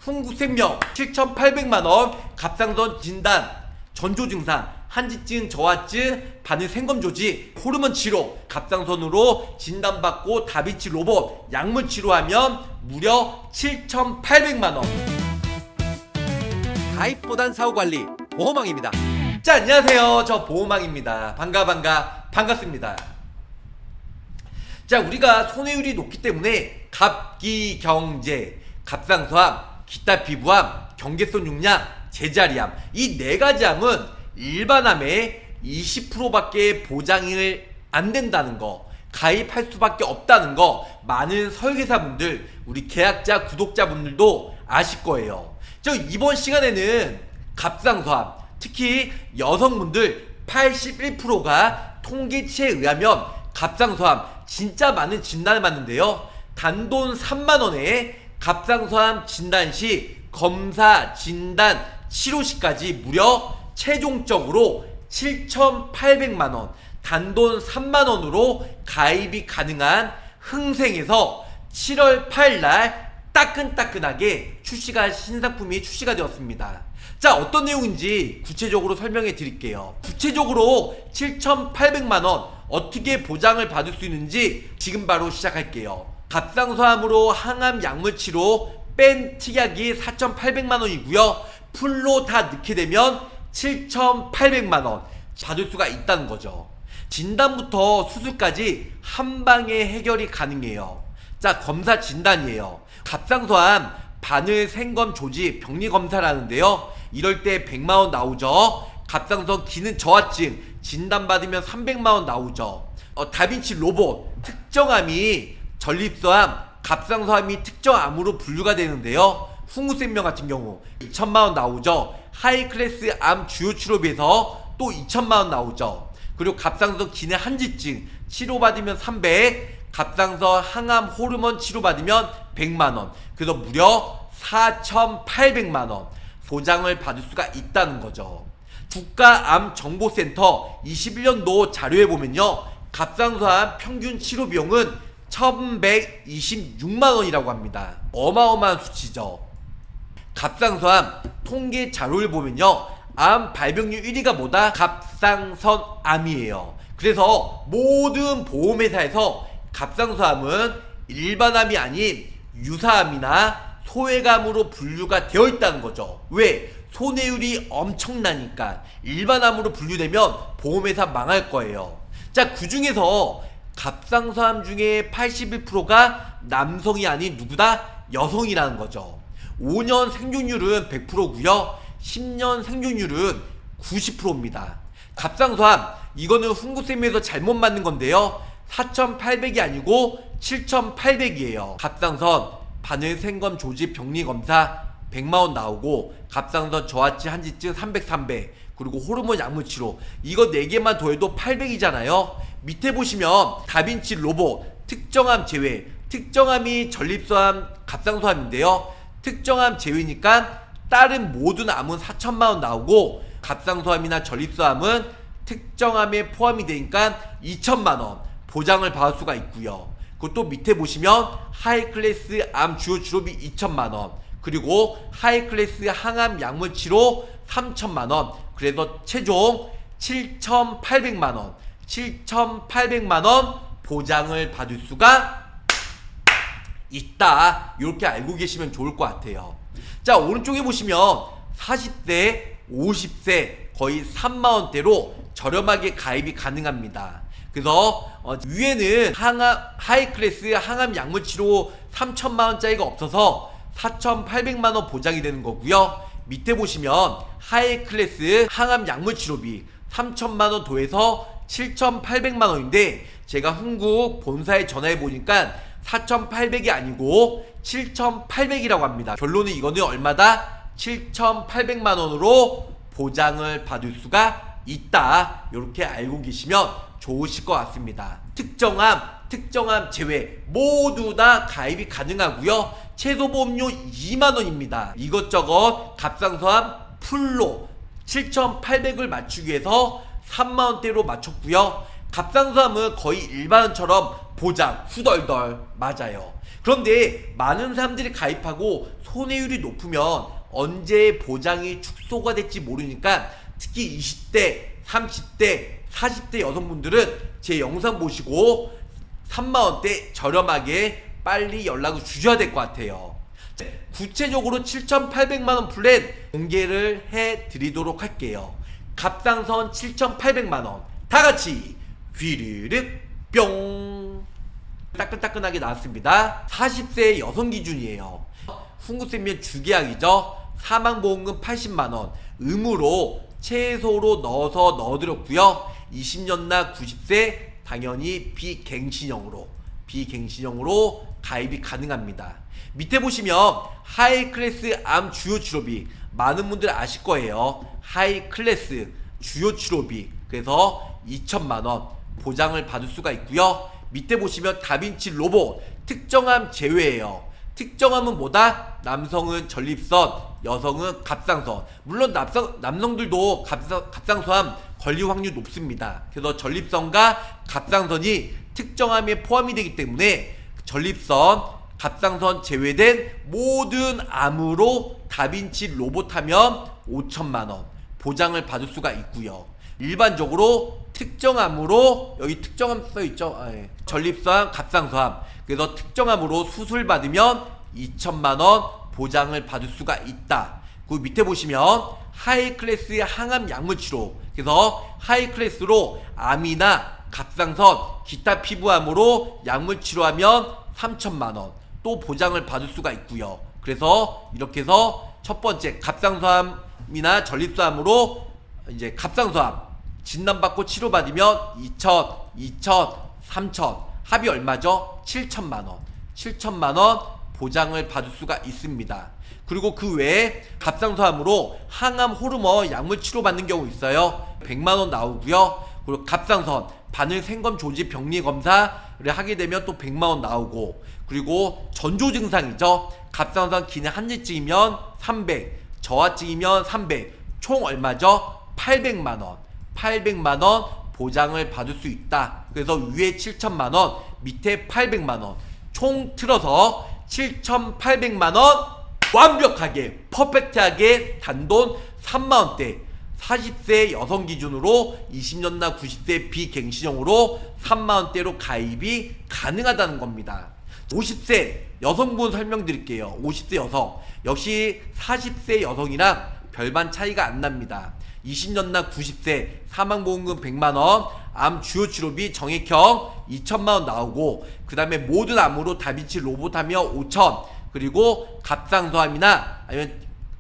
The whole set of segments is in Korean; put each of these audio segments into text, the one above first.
훈구생명 7,800만원, 갑상선 진단, 전조증상, 한지증, 저하증, 바늘 생검 조직, 호르몬 치료, 갑상선으로 진단받고 다비치 로봇, 약물 치료하면 무려 7,800만원. 가입보단 사후관리 보호망입니다. 자, 안녕하세요. 저 보호망입니다. 반갑습니다. 자, 우리가 손해율이 높기 때문에 갑기경제, 갑상선암, 기타 피부암, 경계선 용량, 제자리암, 이 4가지 암은 일반암의 20%밖에 보장이 안 된다는 거, 가입할 수밖에 없다는 거 많은 설계사분들, 우리 계약자, 구독자분들도 아실 거예요. 저 이번 시간에는 갑상선암, 특히 여성분들 81%가 통계치에 의하면 갑상선암 진짜 많은 진단을 받는데요. 단돈 3만원에 갑상선암 진단 시 검사, 진단, 치료 시까지 무려 최종적으로 7,800만원, 단돈 3만원으로 가입이 가능한 흥생에서 7월 8일날 따끈따끈하게 신상품이 출시가 되었습니다. 자, 어떤 내용인지 구체적으로 설명해 드릴게요. 구체적으로 7,800만원 어떻게 보장을 받을 수 있는지 지금 바로 시작할게요. 갑상선암으로 항암 약물 치료 뺀 특약이 4,800만원이고요 풀로 다 넣게 되면 7,800만원 받을 수가 있다는 거죠. 진단부터 수술까지 한 방에 해결이 가능해요. 자, 검사 진단이에요. 갑상선암 바늘 생검 조직 병리 검사라는데요. 이럴 때 100만원 나오죠. 갑상선 기능 저하증 진단받으면 300만원 나오죠. 다빈치 로봇 특정암이 전립선암, 갑상선암이 특정암으로 분류가 되는데요. 훈구생명 같은 경우 2천만원 나오죠. 하이클래스 암 주요 치료비에서 또 2천만원 나오죠. 그리고 갑상선 기능 한지증 치료받으면 300, 갑상선 항암 호르몬 치료받으면 100만원, 그래서 무려 4,800만원 보장을 받을 수가 있다는 거죠. 국가암정보센터 21년도 자료에 보면요, 갑상선암 평균 치료 비용은 1,126만원이라고 합니다. 어마어마한 수치죠. 갑상선암 통계 자료를 보면요, 암 발병률 1위가 뭐다? 갑상선암이에요. 그래서 모든 보험회사에서 갑상선암은 일반암이 아닌 유사암이나 소외감으로 분류가 되어 있다는 거죠. 왜? 손해율이 엄청나니까. 일반암으로 분류되면 보험회사 망할 거예요. 자, 그 중에서 갑상선암 중에 81%가 남성이 아닌 누구다? 여성이라는 거죠. 5년 생존율은 100%고요 10년 생존율은 90%입니다 갑상선암, 이거는 훈구쌤에서 잘못 맞는 건데요, 4,800이 아니고 7,800이에요 갑상선 바늘 생검 조직 병리 검사 100만원 나오고, 갑상선 저하증 한지증 300, 그리고 호르몬 약물 치료, 이거 4개만 더해도 800이잖아요 밑에 보시면 다빈치 로봇 특정암 제외, 특정암이 전립선암, 갑상선암인데요, 특정암 제외니까 다른 모든 암은 4천만원 나오고, 갑상선암이나 전립선암은 특정암에 포함이 되니까 2천만원 보장을 받을 수가 있고요. 그것도 밑에 보시면 하이클래스 암 주요 치료비 2천만원, 그리고 하이클래스 항암 약물 치료 3천만원, 그래서 최종 7,800만원 보장을 받을 수가 있다. 이렇게 알고 계시면 좋을 것 같아요. 자, 오른쪽에 보시면 40세, 50세 거의 3만원대로 저렴하게 가입이 가능합니다. 그래서 위에는 하이클래스 항암 약물 치료 3천만원짜리가 없어서 4,800만원 보장이 되는 거고요. 밑에 보시면 하이클래스 항암 약물 치료비 3천만원 더해서 7,800만원인데 제가 흥국 본사에 전화해 보니까 4,800이 아니고 7,800이라고 합니다. 결론은 이거는 얼마다? 7,800만원으로 보장을 받을 수가 있다. 이렇게 알고 계시면 좋으실 것 같습니다. 특정암 제외 모두 다 가입이 가능하고요. 최소 보험료 2만원입니다. 이것저것 갑상선암 풀로 7,800을 맞추기 위해서 3만원대로 맞췄고요. 갑상선암은 거의 일반처럼 보장 후덜덜 맞아요. 그런데 많은 사람들이 가입하고 손해율이 높으면 언제 보장이 축소가 될지 모르니까 특히 20대, 30대, 40대 여성분들은 제 영상 보시고 3만원대 저렴하게 빨리 연락을 주셔야 될 것 같아요. 구체적으로 7,800만원 플랜 공개를 해드리도록 할게요. 갑상선 7,800만원 다같이 휘르륵 뿅 따끈따끈하게 나왔습니다. 40세 여성 기준이에요. 훈구세면 주계약이죠. 사망보험금 80만원 의무로 최소로 넣어드렸고요. 20년나 90세 당연히 비갱신형으로 가입이 가능합니다. 밑에 보시면 하이클래스 암 주요 치료비 많은 분들 아실 거예요. 하이클래스 주요 치료비 그래서 2천만원 보장을 받을 수가 있고요. 밑에 보시면 다빈치 로봇 특정암 제외예요. 특정암은 뭐다? 남성은 전립선, 여성은 갑상선. 물론 남성들도 갑상선암 걸릴 확률이 높습니다. 그래서 전립선과 갑상선이 특정암에 포함이 되기 때문에 전립선, 갑상선 제외된 모든 암으로 다빈치 로봇 하면 5천만원 보장을 받을 수가 있고요. 일반적으로 특정암으로 여기 특정암 써있죠. 전립선, 갑상선암 그래서 특정암으로 수술 받으면 2천만원 보장을 받을 수가 있다. 그 밑에 보시면 하이클래스 항암 약물 치료 그래서 하이클래스로 암이나 갑상선 기타 피부암으로 약물 치료하면 3천만원 또 보장을 받을 수가 있고요. 그래서 이렇게 해서 첫 번째 갑상선암이나 전립선암으로 이제 갑상선암 진단받고 치료받으면 2천, 3천 합이 얼마죠? 7천만원 7천만원 보장을 받을 수가 있습니다. 그리고 그 외에 갑상선암으로 항암 호르몬 약물 치료받는 경우 있어요. 100만원 나오고요. 그리고 갑상선 바늘 생검 조직 병리 검사를 하게 되면 또 100만원 나오고 그리고 전조 증상이죠. 갑상선 기능 한지증이면 300 저하증이면 300 총 얼마죠? 800만원 800만원 보장을 받을 수 있다. 그래서 위에 7천만원 밑에 800만원 총 틀어서 7,800만원 완벽하게 퍼펙트하게 단돈 3만원대 40세 여성 기준으로 20년나 90세 비갱신형으로 3만원대로 가입이 가능하다는 겁니다. 50세 여성분 설명드릴게요. 50세 여성 역시 40세 여성이랑 별반 차이가 안 납니다. 20년나 90세 사망보험금 100만원 암 주요 치료비 정액형 2천만원 나오고 그 다음에 모든 암으로 다빈치 로봇 하면 5천 그리고 갑상선암이나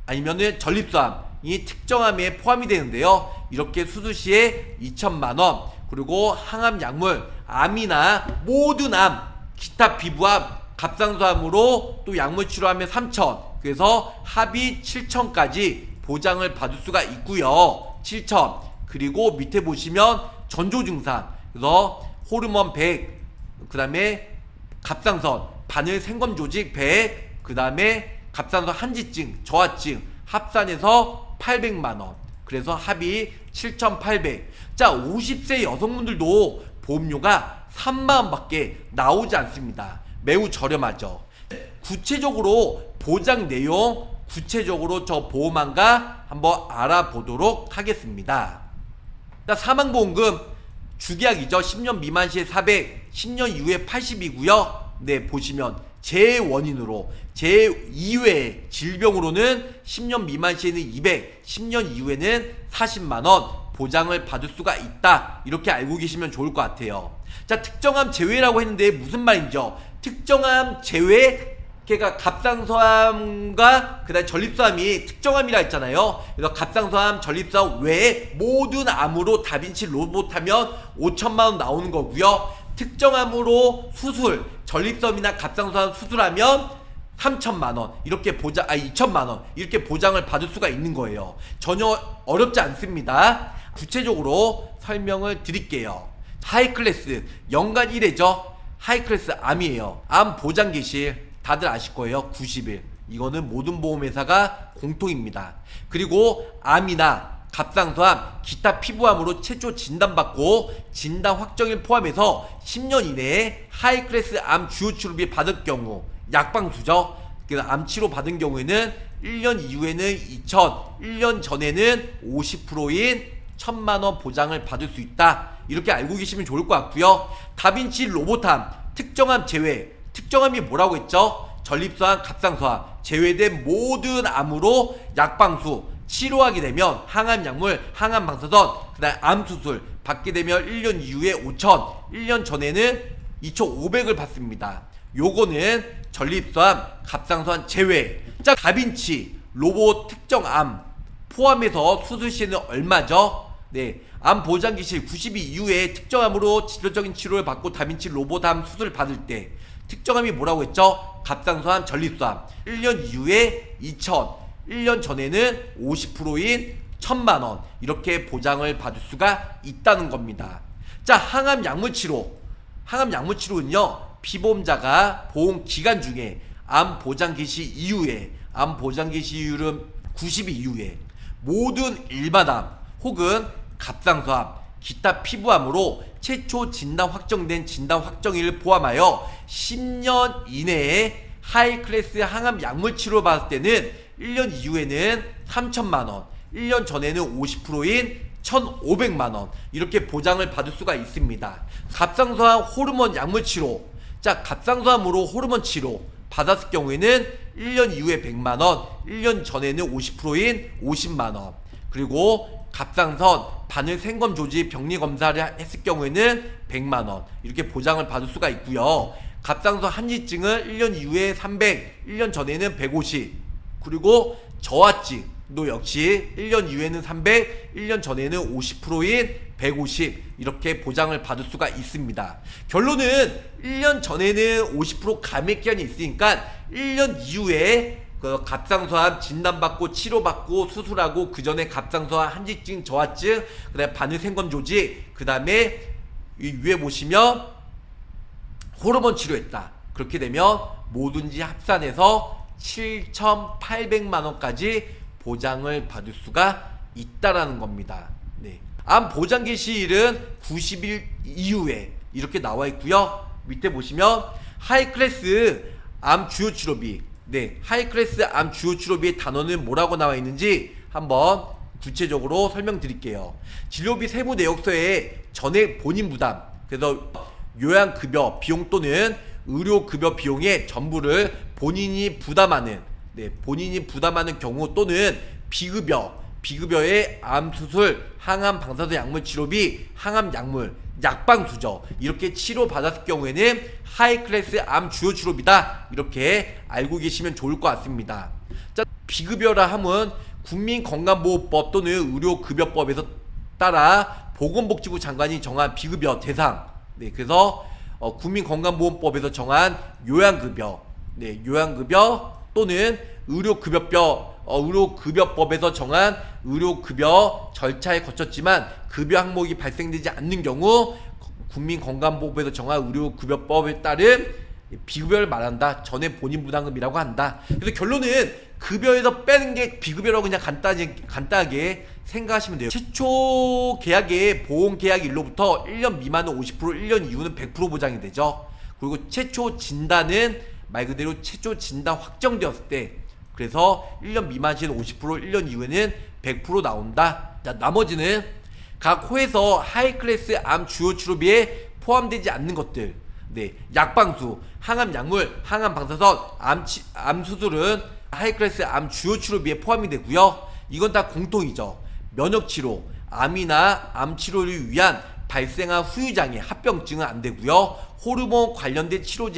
아니면은 전립선암이 특정암에 포함이 되는데요. 이렇게 수술 시에 2천만원 그리고 항암 약물 암이나 모든 암 기타 피부암 갑상선암으로 또 약물 치료하면 3천 그래서 합이 7천까지 보장을 받을 수가 있고요. 7천 그리고 밑에 보시면 전조 증상 그래서 호르몬 100 그 다음에 갑상선 바늘 생검 조직 100 그 다음에 갑상선 한지증 저하증 합산해서 800만원 그래서 합이 7,800. 자 50세 여성분들도 보험료가 3만원밖에 나오지 않습니다. 매우 저렴하죠. 구체적으로 보장 내용 구체적으로 저 보험안과 한번 알아보도록 하겠습니다. 사망보험금 주계약이죠. 10년 미만 시에 400, 10년 이후에 80이고요. 네, 보시면 재원인으로 제2회 질병으로는 10년 미만 시에는 200, 10년 이후에는 40만원 보장을 받을 수가 있다. 이렇게 알고 계시면 좋을 것 같아요. 자, 특정암 제외라고 했는데 무슨 말이죠? 특정암 제외 걔가 갑상선암과 그다음 전립선암이 특정암이라 했잖아요. 그래서 갑상선암, 전립선 외에 모든 암으로 다빈치 로봇 하면 5천만원 나오는 거고요. 특정암으로 수술, 전립선이나 갑상선암 수술하면 3천만원 이렇게 2천만원 이렇게 보장을 받을 수가 있는 거예요. 전혀 어렵지 않습니다. 구체적으로 설명을 드릴게요. 하이클래스 연간 1회죠. 하이클래스 암이에요. 암 보장 개실 다들 아실 거예요. 90일 이거는 모든 보험회사가 공통입니다. 그리고 암이나 갑상선암, 기타 피부암으로 최초 진단받고 진단 확정일 포함해서 10년 이내에 하이클래스 암 주요 치료비 받을 경우 약방수죠. 그래서 암 치료 받은 경우에는 1년 이후에는 2,000, 1년 전에는 50%인 1,000만원 보장을 받을 수 있다. 이렇게 알고 계시면 좋을 것 같고요. 다빈치 로봇암, 특정암 제외. 특정암이 뭐라고 했죠? 전립선암, 갑상선암 제외된 모든 암으로 약방수 치료하게 되면 항암 약물, 항암 방사선, 그다음 암 수술 받게 되면 1년 이후에 5,000, 1년 전에는 2,500을 받습니다. 요거는 전립선암, 갑상선암 제외. 자, 다빈치 로봇 특정암 포함해서 수술 시에는 얼마죠? 네, 암 보장 기실 90일 이후에 특정암으로 직접적인 치료를 받고 다빈치 로봇암 수술을 받을 때 특정암이 뭐라고 했죠? 갑상선암, 전립선암 1년 이후에 2,000, 1년 전에는 50%인 1,000만원 이렇게 보장을 받을 수가 있다는 겁니다. 자, 항암 약물 치료. 항암 약물 치료는요, 피보험자가 보험 기간 중에 암 보장 개시 이후에, 암 보장 개시 이후는 90일 이후에 모든 일반암 혹은 갑상선암, 기타 피부암으로 최초 진단 확정된 진단 확정일을 포함하여 10년 이내에 하이클래스 항암 약물 치료 받을 때는 1년 이후에는 3,000만원, 1년 전에는 50%인 1,500만원 이렇게 보장을 받을 수가 있습니다. 갑상선암 호르몬 약물 치료. 자, 갑상선암으로 호르몬 치료 받았을 경우에는 1년 이후에 100만원, 1년 전에는 50%인 50만원. 그리고 갑상선 바늘 생검 조직 병리 검사를 했을 경우에는 100만원 이렇게 보장을 받을 수가 있고요. 갑상선 한지증은 1년 이후에 300, 1년 전에는 150. 그리고 저하증도 역시 1년 이후에는 300, 1년 전에는 50%인 150 이렇게 보장을 받을 수가 있습니다. 결론은 1년 전에는 50% 감액 기한이 있으니까 1년 이후에 그 갑상선암 진단받고 치료받고 수술하고 그 전에 갑상선암 한지증, 저하증, 그 다음에 바늘 생검 조직, 그 다음에 이 위에 보시면 호르몬 치료했다. 그렇게 되면 뭐든지 합산해서 7,800만원까지 보장을 받을 수가 있다라는 겁니다. 네. 암 보장 개시일은 90일 이후에 이렇게 나와 있고요. 밑에 보시면 하이클래스 암 주요 치료비. 네, 하이클래스 암 주요 치료비의 단어는 뭐라고 나와 있는지 한번 구체적으로 설명드릴게요. 진료비 세부 내역서에 전액 본인 부담, 그래서 요양급여 비용 또는 의료급여 비용의 전부를 본인이 부담하는, 네, 본인이 부담하는 경우 또는 비급여의 암수술, 항암 방사선 약물 치료비, 항암 약물, 약방수죠. 이렇게 치료받았을 경우에는 하이클래스 암 주요 치료비다. 이렇게 알고 계시면 좋을 것 같습니다. 자, 비급여라 함은 국민건강보호법 또는 의료급여법에서 따라 보건복지부 장관이 정한 비급여 대상. 네, 그래서 국민건강보험법에서 정한 요양급여, 네, 요양급여 또는 의료급여법에서 정한 의료급여 절차에 거쳤지만 급여 항목이 발생되지 않는 경우 국민건강보험법에서 정한 의료급여법에 따른 비급여를 말한다. 전액 본인 부담금이라고 한다. 그래서 결론은 급여에서 빼는 게 비급여라고 그냥 간단하게 생각하시면 돼요. 최초 계약의 보험 계약일로부터 1년 미만은 50%, 1년 이후는 100% 보장이 되죠. 그리고 최초 진단은 말 그대로 최초 진단 확정되었을 때, 그래서 1년 미만시는 50%, 1년 이후에는 100% 나온다. 자, 나머지는 각 호에서 하이클래스 암 주요 치료비에 포함되지 않는 것들, 네, 약방수, 항암 약물, 항암 방사선, 암 수술은 하이클래스 암 주요 치료비에 포함이 되고요. 이건 다 공통이죠. 면역 치료, 암이나 암 치료를 위한 발생한 후유장애, 합병증은 안 되고요. 호르몬 관련된 치료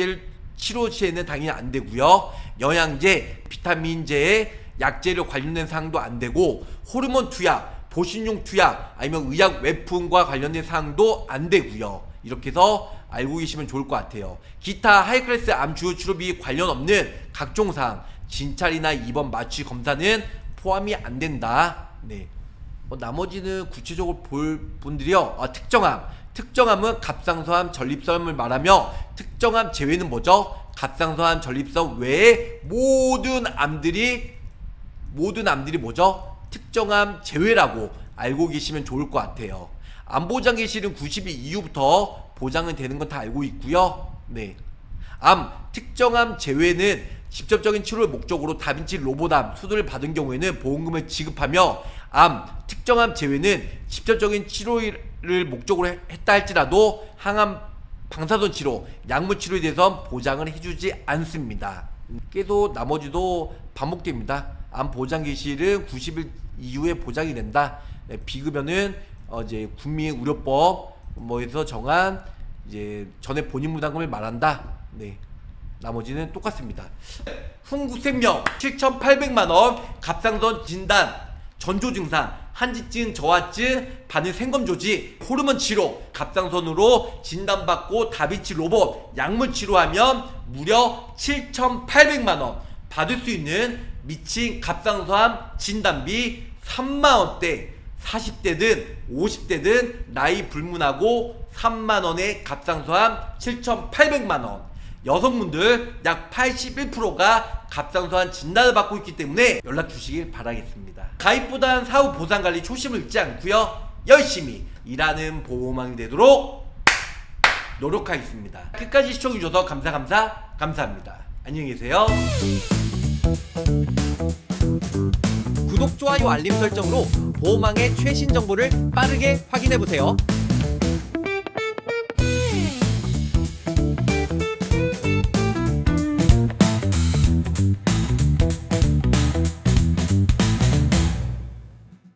시에는 당연히 안 되고요. 영양제, 비타민제, 약제를 관련된 사항도 안 되고, 호르몬 투약, 보신용 투약, 아니면 의약 외품과 관련된 사항도 안 되고요. 이렇게 해서 알고 계시면 좋을 것 같아요. 기타 하이클래스 암 주요 치료비 관련 없는 각종 사항, 진찰이나 입원 마취 검사는 포함이 안 된다. 네. 나머지는 구체적으로 볼 분들이요. 특정암은 갑상선암, 전립선을 말하며, 특정암 제외는 뭐죠? 갑상선암, 전립선 외에 모든 암들이 뭐죠? 특정암 제외라고 알고 계시면 좋을 것 같아요. 암 보장 개시는 90일 이후부터 보장은 되는 건 다 알고 있고요. 네. 암, 특정암 제외는 직접적인 치료를 목적으로 다빈치 로보암 수술을 받은 경우에는 보험금을 지급하며, 암, 특정암 제외는 직접적인 치료를 목적으로 했다 할지라도 항암 방사선 치료, 약물 치료에 대해서 보장을 해주지 않습니다. 계속 나머지도 반복됩니다. 암 보장 개시일은 90일 이후에 보장이 된다. 비급여는 이제 국민의료법 뭐에서 정한 이제 전에 본인 부담금을 말한다. 네. 나머지는 똑같습니다. 훈구생명 7,800만원, 갑상선 진단, 전조 증상, 한지증, 저하증, 바늘 생검 조직, 호르몬 치료, 갑상선으로 진단받고 다빈치 로봇, 약물 치료하면 무려 7,800만원 받을 수 있는 미친 갑상선암 진단비 3만원대, 40대든 50대든 나이 불문하고 3만원의 갑상선암 7,800만원. 여성분들 약 81%가 갑상선암 진단을 받고 있기 때문에 연락 주시길 바라겠습니다. 가입보단 사후 보상관리 초심을 잃지 않고요, 열심히 일하는 보호망이 되도록 노력하겠습니다. 끝까지 시청해주셔서 감사합니다. 안녕히 계세요. 구독, 좋아요, 알림 설정으로 보호망의 최신 정보를 빠르게 확인해보세요.